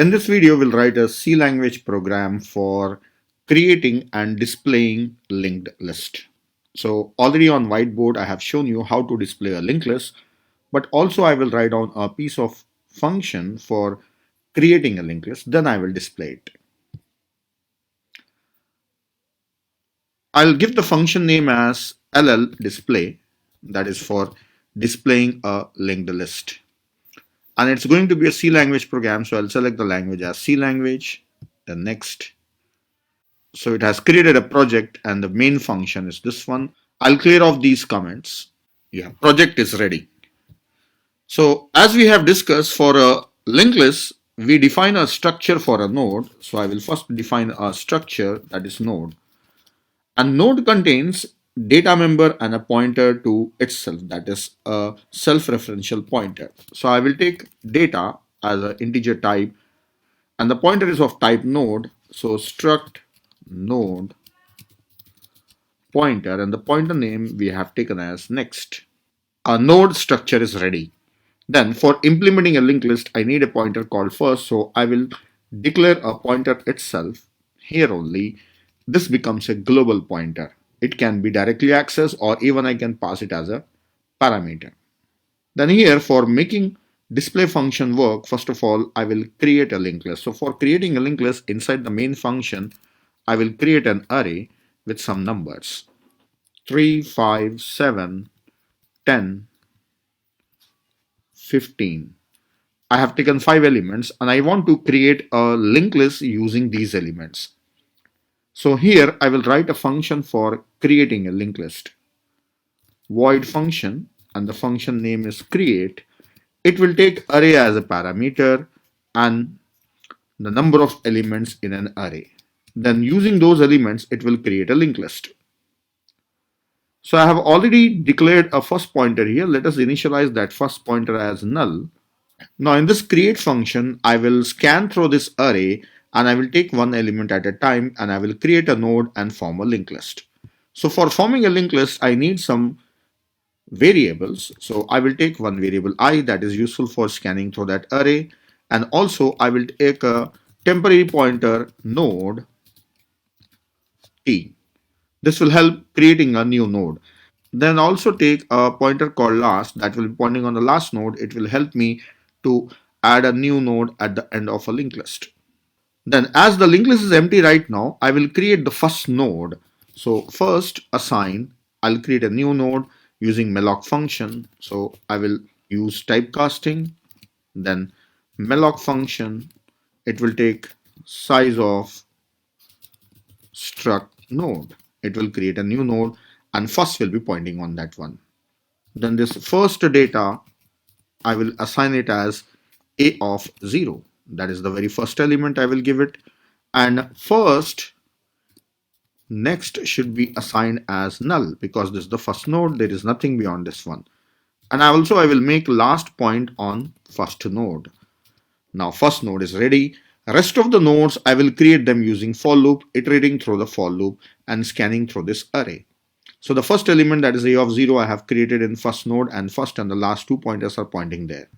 In this video, we'll write a C language program for creating and displaying linked list. So already on whiteboard, I have shown you how to display a linked list, but also I will write down a piece of function for creating a linked list, then I will display it. I'll give the function name as ll display, that is for displaying a linked list. And it's going to be a C language program, so I'll select the language as C language, then next. So it has created a project and the main function is this one. I'll clear off these comments. Yeah, project is ready. So as we have discussed, for a linked list, we define a structure for a node. So I will first define a structure, that is node. And node contains data member and a pointer to itself, that is a self-referential pointer. So I will take data as an integer type and the pointer is of type node. So struct node pointer, and the pointer name we have taken as next. Our node structure is ready. Then for implementing a linked list, I need a pointer called first. So I will declare a pointer itself here only. This becomes a global pointer. It can be directly accessed or even I can pass it as a parameter. Then here for making display function work, first of all, I will create a linked list. So for creating a linked list inside the main function, I will create an array with some numbers 3, 5, 7, 10, 15. I have taken 5 elements and I want to create a linked list using these elements. So here I will write a function for creating a linked list. Void function, and the function name is create. It will take array as a parameter and the number of elements in an array. Then using those elements, it will create a linked list. So I have already declared a first pointer here. Let us initialize that first pointer as null. Now in this create function, I will scan through this array and I will take one element at a time and I will create a node and form a linked list. So for forming a linked list, I need some variables. So I will take one variable I that is useful for scanning through that array, and also I will take a temporary pointer node t. This will help creating a new node. Then also take a pointer called last that will be pointing on the last node. It will help me to add a new node at the end of a linked list. Then as the linked list is empty right now, I will create the first node. So first assign, I'll create a new node using malloc function. So I will use typecasting, then malloc function. It will take size of struct node. It will create a new node and first will be pointing on that one. Then this first data, I will assign it as a of 0. That is the very first element I will give it. And first, next should be assigned as null because this is the first node. There is nothing beyond this one. And I will make last point on first node. Now first node is ready. Rest of the nodes, I will create them using for loop, iterating through the for loop and scanning through this array. So the first element, that is a of 0, I have created in first node, and first and the last 2 pointers are pointing there.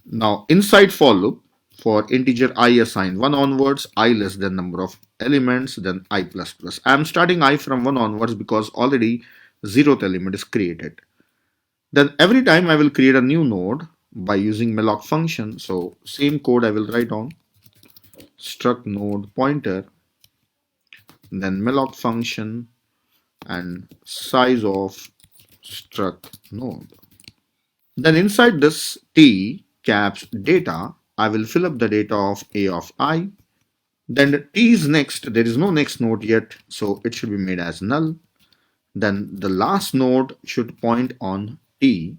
Now inside for loop, for integer I assigned 1 onwards, I less than number of elements, then I plus plus. I am starting I from 1 onwards because already 0th element is created. Then every time I will create a new node by using malloc function. So same code I will write on struct node pointer, then malloc function and size of struct node. Then inside this t caps data, I will fill up the data of a of I. Then t is next. There is no next node yet, so it should be made as null. Then the last node should point on t.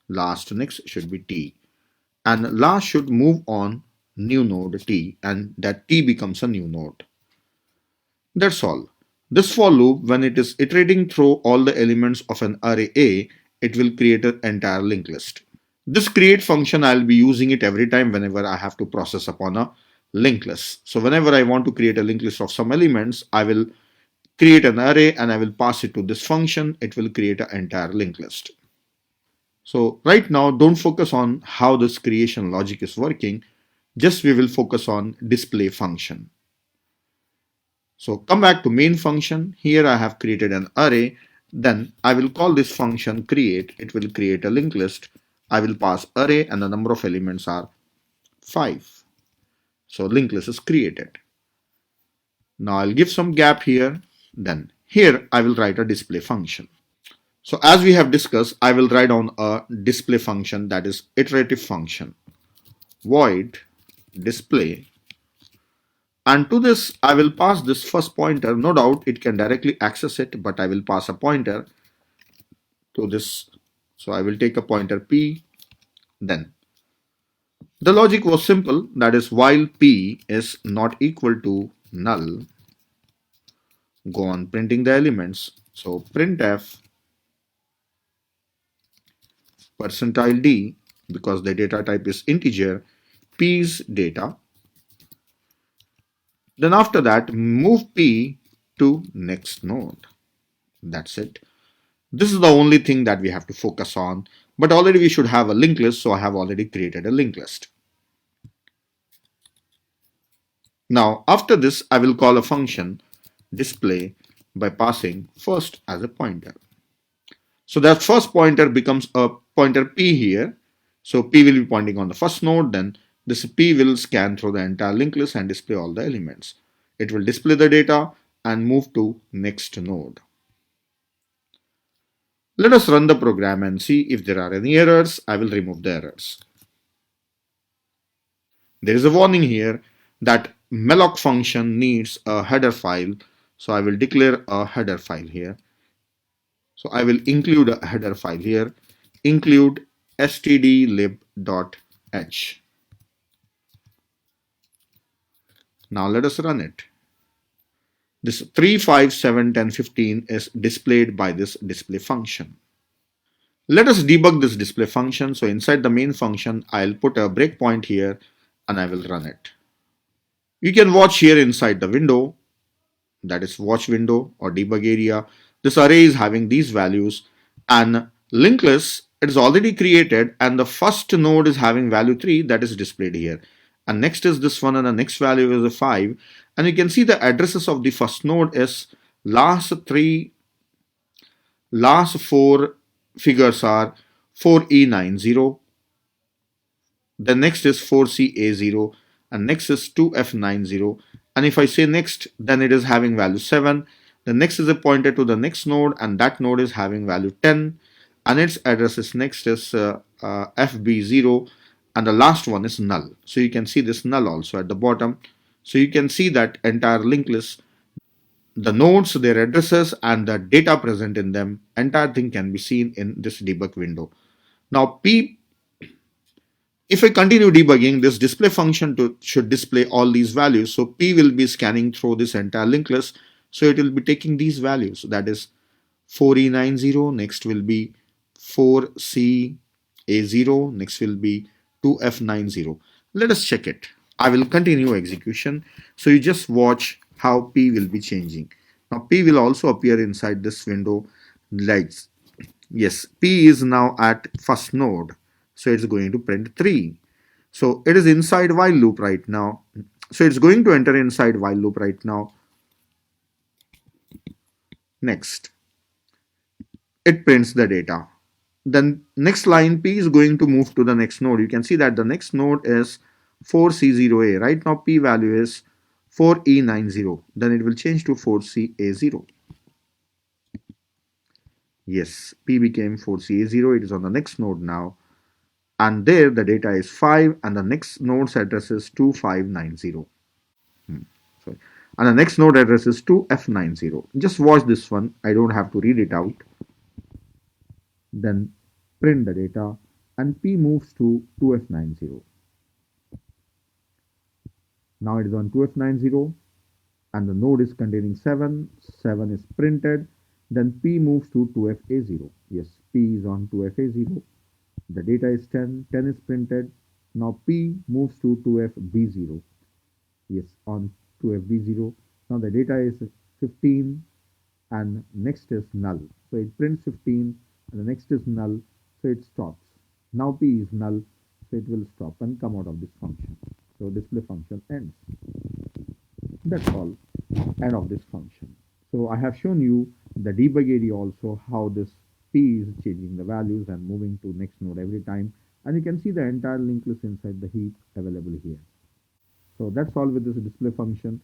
Last next should be t. And last should move on new node t, and that t becomes a new node. That's all. This for loop, when it is iterating through all the elements of an array A, it will create an entire linked list. This create function, I'll be using it every time whenever I have to process upon a linked list. So whenever I want to create a linked list of some elements, I will create an array and I will pass it to this function. It will create an entire linked list. So right now, don't focus on how this creation logic is working. Just we will focus on display function. So come back to main function. Here I have created an array. Then I will call this function create. It will create a linked list. I will pass array and the number of elements are 5. So linked list is created. Now I'll give some gap here. Then here I will write a display function. So as we have discussed, I will write down a display function, that is iterative function, void display, and to this I will pass this first pointer. No doubt it can directly access it, but I will pass a pointer to this. So I will take a pointer p. Then the logic was simple, that is while p is not equal to null, go on printing the elements. So printf percentile d, because the data type is integer, p's data. Then after that, move p to next node. That's it. This is the only thing that we have to focus on. But already we should have a linked list, so I have already created a linked list. Now after this, I will call a function display by passing first as a pointer. So that first pointer becomes a pointer p here. So p will be pointing on the first node, then this p will scan through the entire linked list and display all the elements. It will display the data and move to next node. Let us run the program and see if there are any errors. I will remove the errors. There is a warning here that malloc function needs a header file. So I will declare a header file here. So I will include a header file here, include stdlib.h. Now let us run it. This 3, 5, 7, 10, 15 is displayed by this display function. Let us debug this display function. So inside the main function, I'll put a breakpoint here and I will run it. You can watch here inside the window, that is watch window or debug area. This array is having these values and linked list, it is already created and the first node is having value 3, that is displayed here. And next is this one and the next value is a 5. And you can see the addresses of the first node is last 4 figures are 4E90. The next is 4CA0 and next is 2F90. And if I say next, then it is having value 7. The next is a pointer to the next node and that node is having value 10 and its address is next is FB0 and the last one is null. So you can see this null also at the bottom. So you can see that entire linked list, the nodes, their addresses and the data present in them, entire thing can be seen in this debug window. Now if I continue debugging, this display function should display all these values. So p will be scanning through this entire linked list. So it will be taking these values, that is 4E90, next will be 4CA0, next will be 2F90. Let us check it. I will continue execution. So you just watch how p will be changing. Now p will also appear inside this window like, yes, p is now at first node. So it's going to print 3. So it is inside while loop right now. So it's going to enter inside while loop right now. Next, it prints the data. Then next line p is going to move to the next node. You can see that the next node is 4C0A. Right now p value is 4E90. Then it will change to 4CA0. Yes, p became 4CA0. It is on the next node now. And there the data is 5 and the next node's address is 2590. Sorry. And the next node address is 2F90. Just watch this one. I don't have to read it out. Then print the data and p moves to 2F90. Now it is on 2F90 and the node is containing 7. 7 is printed. Then p moves to 2FA0. Yes, p is on 2FA0. The data is 10. 10 is printed. Now p moves to 2FB0. Yes, on 2FB0. Now the data is 15 and next is null. So it prints 15 and the next is null. so it stops. Now P is null, so it will stop and come out of this function. So display function ends. That's all, end of this function. So I have shown you the debug area also, how this P is changing the values and moving to next node every time. And you can see the entire linked list inside the heap available here. So that's all with this display function.